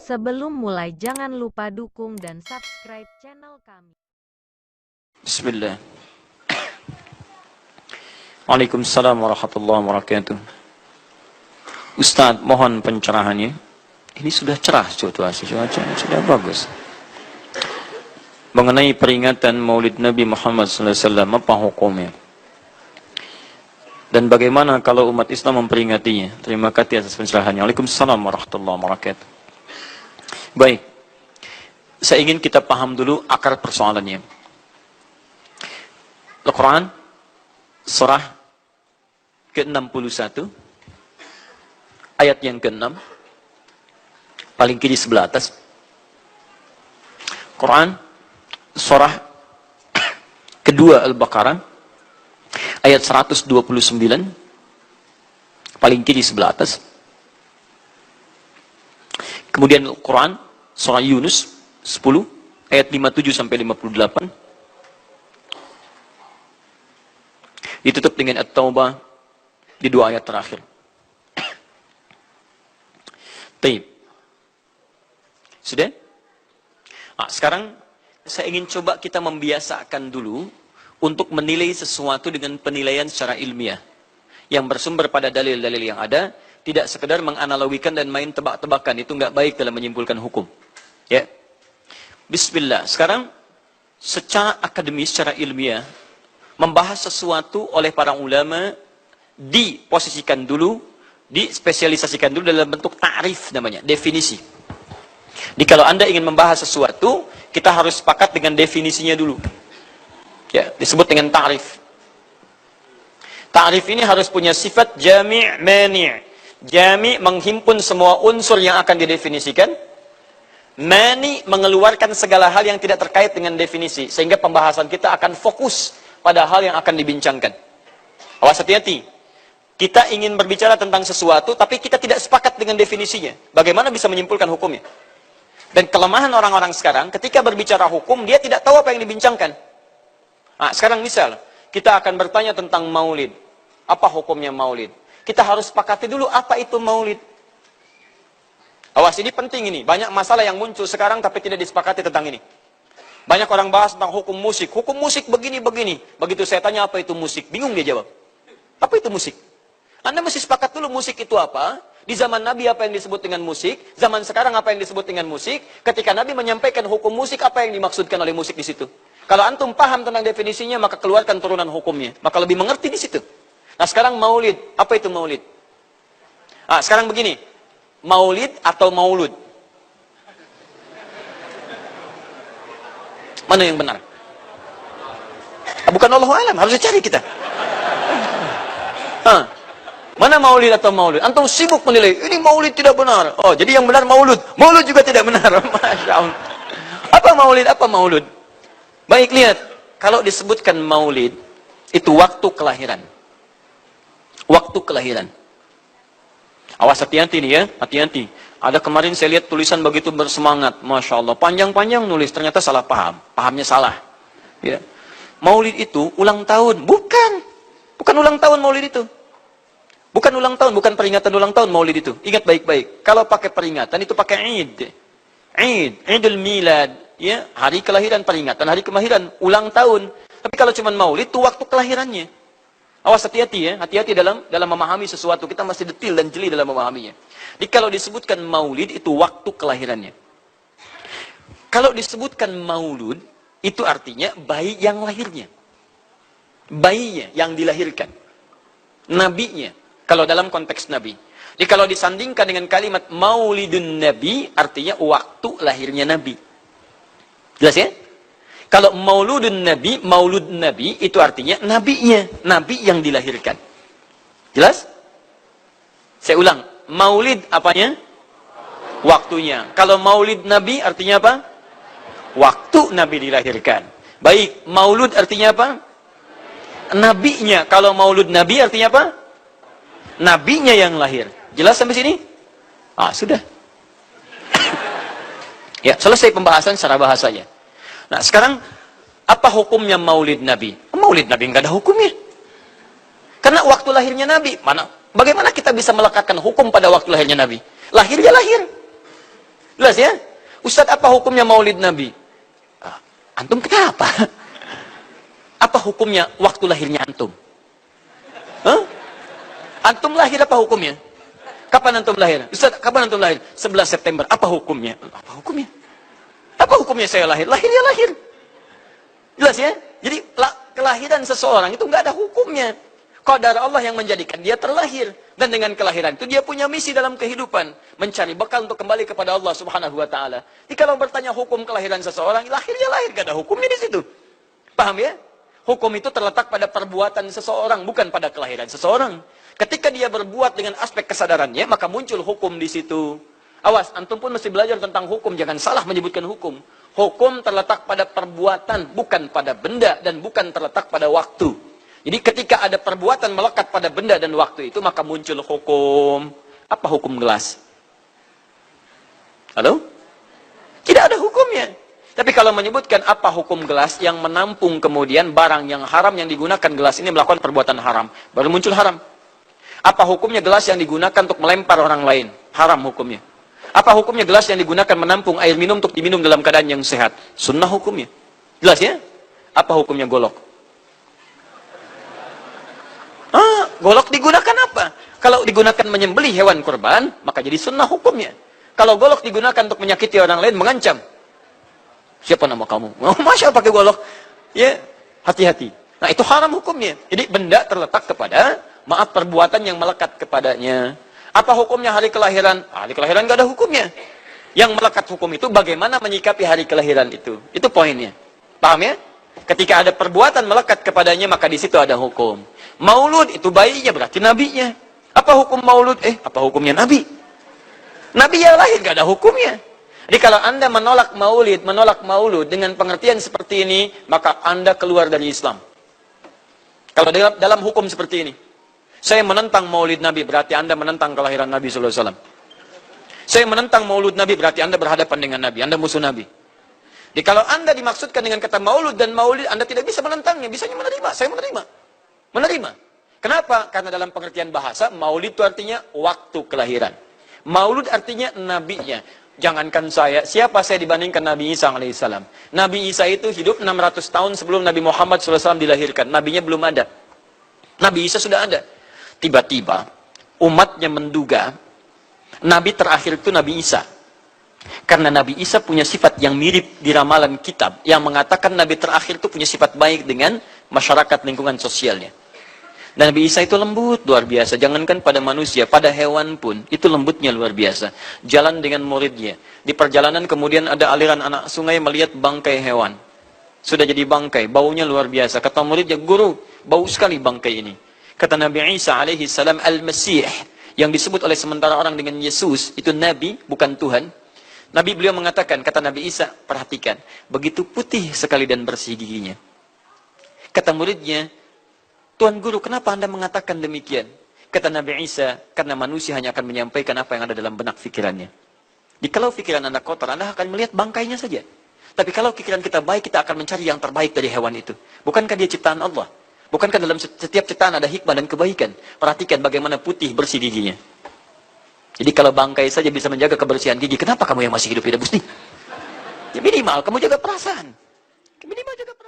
Sebelum mulai jangan lupa dukung dan subscribe channel kami. Bismillah. Waalaikumsalam warahmatullahi wabarakatuh. Ustadz, mohon pencerahannya. Ini sudah cerah situasi, sudah bagus. Mengenai peringatan Maulid Nabi Muhammad SAW, apa hukumnya? Dan bagaimana kalau umat Islam memperingatinya? Terima kasih atas pencerahannya. Waalaikumsalam warahmatullahi wabarakatuh. Baik, saya ingin kita paham dulu akar persoalannya. Al-Quran, surah ke-61, ayat yang ke-6, paling kiri sebelah atas. Quran, surah kedua Al-Baqarah, ayat 129, paling kiri sebelah atas. Kemudian Al-Quran, surah Yunus 10, ayat 57-58. Ditutup dengan At-Taubah di dua ayat terakhir. Taib. Sudah? Nah, sekarang saya ingin coba kita membiasakan dulu untuk menilai sesuatu dengan penilaian secara ilmiah yang bersumber pada dalil-dalil yang ada, tidak sekedar menganalogikan dan main tebak-tebakan. Itu nggak baik dalam menyimpulkan hukum. Ya. Bismillah. Sekarang secara akademis, secara ilmiah, membahas sesuatu oleh para ulama diposisikan dulu, dispesialisasikan dulu dalam bentuk ta'rif namanya, definisi. Jadi kalau Anda ingin membahas sesuatu, kita harus sepakat dengan definisinya dulu. Ya, disebut dengan ta'rif. Ta'rif ini harus punya sifat jami' mani'. Jami' menghimpun semua unsur yang akan didefinisikan. Mani' mengeluarkan segala hal yang tidak terkait dengan definisi. Sehingga pembahasan kita akan fokus pada hal yang akan dibincangkan. Awas, hati-hati. Kita ingin berbicara tentang sesuatu, tapi kita tidak sepakat dengan definisinya. Bagaimana bisa menyimpulkan hukumnya? Dan kelemahan orang-orang sekarang, ketika berbicara hukum, dia tidak tahu apa yang dibincangkan. Nah, sekarang misal, kita akan bertanya tentang maulid. Apa hukumnya maulid? Kita harus sepakati dulu apa itu maulid. Awas, ini penting ini. Banyak masalah yang muncul sekarang, tapi tidak disepakati tentang ini. Banyak orang bahas tentang hukum musik. Hukum musik begini-begini. Begitu saya tanya apa itu musik, bingung dia jawab. Apa itu musik? Anda mesti sepakat dulu musik itu apa. Di zaman Nabi apa yang disebut dengan musik. Zaman sekarang apa yang disebut dengan musik. Ketika Nabi menyampaikan hukum musik, apa yang dimaksudkan oleh musik di situ. Kalau antum paham tentang definisinya, maka keluarkan turunan hukumnya. Maka lebih mengerti di situ. Nah, sekarang maulid. Apa itu maulid? Nah, sekarang begini. Maulid atau maulud? Mana yang benar? Bukan Allahu a'lam, harus cari kita. Mana maulid atau maulud? Antum sibuk menilai, ini maulid tidak benar. Oh, jadi yang benar maulud. Maulud juga tidak benar. Masya Allah. Apa maulid, apa maulud? Baik, lihat. Kalau disebutkan maulid, itu waktu kelahiran. Waktu kelahiran. Awas, hati-hati nih ya, hati-hati. Ada kemarin saya lihat tulisan begitu bersemangat. Masya Allah, panjang-panjang nulis, ternyata salah paham. Pahamnya salah. Ya. Maulid itu ulang tahun. Bukan. Bukan ulang tahun maulid itu. Bukan ulang tahun, bukan peringatan ulang tahun maulid itu. Ingat baik-baik. Kalau pakai peringatan itu pakai Id. Id, Idul Milad, ya, hari kelahiran, peringatan hari kelahiran, ulang tahun. Tapi kalau cuma maulid itu waktu kelahirannya. Awas, hati-hati ya, hati-hati dalam memahami sesuatu. Kita masih detil dan jeli dalam memahaminya. Jadi kalau disebutkan maulid itu waktu kelahirannya. Kalau disebutkan maulud itu artinya bayi yang lahirnya. Bayinya yang dilahirkan. Nabinya. Kalau dalam konteks Nabi. Jadi kalau disandingkan dengan kalimat maulidun Nabi, artinya waktu lahirnya Nabi. Jelas ya? Kalau mauludun Nabi, maulud Nabi, itu artinya nabinya. Nabi yang dilahirkan. Jelas? Saya ulang. Maulid apanya? Waktunya. Kalau maulid Nabi artinya apa? Waktu Nabi dilahirkan. Baik, maulud artinya apa? Nabinya. Kalau maulud Nabi artinya apa? Nabinya yang lahir. Jelas sampai sini? Ah, sudah. Ya, selesai pembahasan secara bahasanya. Nah, sekarang apa hukumnya maulid Nabi? Maulid Nabi nggak ada hukumnya. Karena waktu lahirnya Nabi, bagaimana kita bisa melekatkan hukum pada waktu lahirnya Nabi? Lahir ya lahir. Jelas ya? Ustadz, apa hukumnya maulid Nabi? Antum kenapa? Apa hukumnya waktu lahirnya antum? Hah? Antum lahir apa hukumnya? Kapan antum lahir? Ustaz, kapan antum lahir? 11 September. Apa hukumnya? Apa hukumnya? Apa hukumnya saya lahir? Lahir ya lahir. Jelas ya? Jadi kelahiran seseorang itu nggak ada hukumnya. Qadar Allah yang menjadikan dia terlahir. Dan dengan kelahiran itu dia punya misi dalam kehidupan. Mencari bekal untuk kembali kepada Allah subhanahu wa ta'ala. Jadi kalau bertanya hukum kelahiran seseorang, lahir ya lahir. Nggak ada hukumnya di situ. Paham ya? Hukum itu terletak pada perbuatan seseorang, bukan pada kelahiran seseorang. Ketika dia berbuat dengan aspek kesadarannya, maka muncul hukum di situ. Awas, antum pun mesti belajar tentang hukum. Jangan salah menyebutkan hukum. Hukum terletak pada perbuatan, bukan pada benda, dan bukan terletak pada waktu. Jadi ketika ada perbuatan melekat pada benda dan waktu itu, maka muncul hukum. Apa hukum gelas? Halo? Tidak ada hukumnya. Tapi kalau menyebutkan apa hukum gelas yang menampung kemudian barang yang haram yang digunakan gelas ini melakukan perbuatan haram, baru muncul haram. Apa hukumnya gelas yang digunakan untuk melempar orang lain? Haram hukumnya. Apa hukumnya gelas yang digunakan menampung air minum untuk diminum dalam keadaan yang sehat? Sunnah hukumnya. Jelas ya? Apa hukumnya golok? Golok digunakan apa? Kalau digunakan menyembelih hewan kurban, maka jadi sunnah hukumnya. Kalau golok digunakan untuk menyakiti orang lain, mengancam. Siapa nama kamu? Masya pakai golok. Ya, hati-hati. Nah, itu haram hukumnya. Jadi benda terletak kepada maaf perbuatan yang melekat kepadanya. Apa hukumnya hari kelahiran? Hari kelahiran nggak ada hukumnya. Yang melekat hukum itu bagaimana menyikapi hari kelahiran itu. Itu poinnya. Paham ya? Ketika ada perbuatan melekat kepadanya, maka di situ ada hukum. Maulud itu bayinya berarti nabinya. Apa hukum maulud? Apa hukumnya nabi? Nabi yang lahir nggak ada hukumnya. Jadi kalau Anda menolak maulud dengan pengertian seperti ini, maka Anda keluar dari Islam. Kalau dalam hukum seperti ini, saya menentang maulid Nabi, berarti Anda menentang kelahiran Nabi sallallahu alaihi wasallam. Saya menentang maulud Nabi, berarti Anda berhadapan dengan Nabi, Anda musuh Nabi. Jadi kalau Anda dimaksudkan dengan kata maulud dan maulid, Anda tidak bisa menentangnya, bisanya menerima, saya menerima. Menerima. Kenapa? Karena dalam pengertian bahasa, maulid itu artinya waktu kelahiran. Maulud artinya nabinya. Jangankan saya, siapa saya dibandingkan Nabi Isa alaihissalam? Nabi Isa itu hidup 600 tahun sebelum Nabi Muhammad SAW dilahirkan. Nabinya belum ada. Nabi Isa sudah ada. Tiba-tiba, umatnya menduga, Nabi terakhir itu Nabi Isa. Karena Nabi Isa punya sifat yang mirip di ramalan kitab, yang mengatakan Nabi terakhir itu punya sifat baik dengan masyarakat lingkungan sosialnya. Dan Nabi Isa itu lembut, luar biasa. Jangankan pada manusia, pada hewan pun, itu lembutnya luar biasa. Jalan dengan muridnya. Di perjalanan kemudian ada aliran anak sungai melihat bangkai hewan. Sudah jadi bangkai, baunya luar biasa. Kata muridnya, guru, bau sekali bangkai ini. Kata Nabi Isa alaihi salam, Al-Masih, yang disebut oleh sementara orang dengan Yesus, itu Nabi, bukan Tuhan. Nabi beliau mengatakan, kata Nabi Isa, perhatikan, begitu putih sekali dan bersih giginya. Kata muridnya, Tuan Guru, kenapa Anda mengatakan demikian? Kata Nabi Isa, karena manusia hanya akan menyampaikan apa yang ada dalam benak pikirannya. Jadi kalau pikiran Anda kotor, Anda akan melihat bangkainya saja. Tapi kalau pikiran kita baik, kita akan mencari yang terbaik dari hewan itu. Bukankah dia ciptaan Allah? Bukankah dalam setiap ciptaan ada hikmah dan kebaikan? Perhatikan bagaimana putih bersih giginya. Jadi kalau bangkai saja bisa menjaga kebersihan gigi, kenapa kamu yang masih hidup tidak mesti? Ya minimal, kamu jaga perasaan. Minimal jaga perasaan.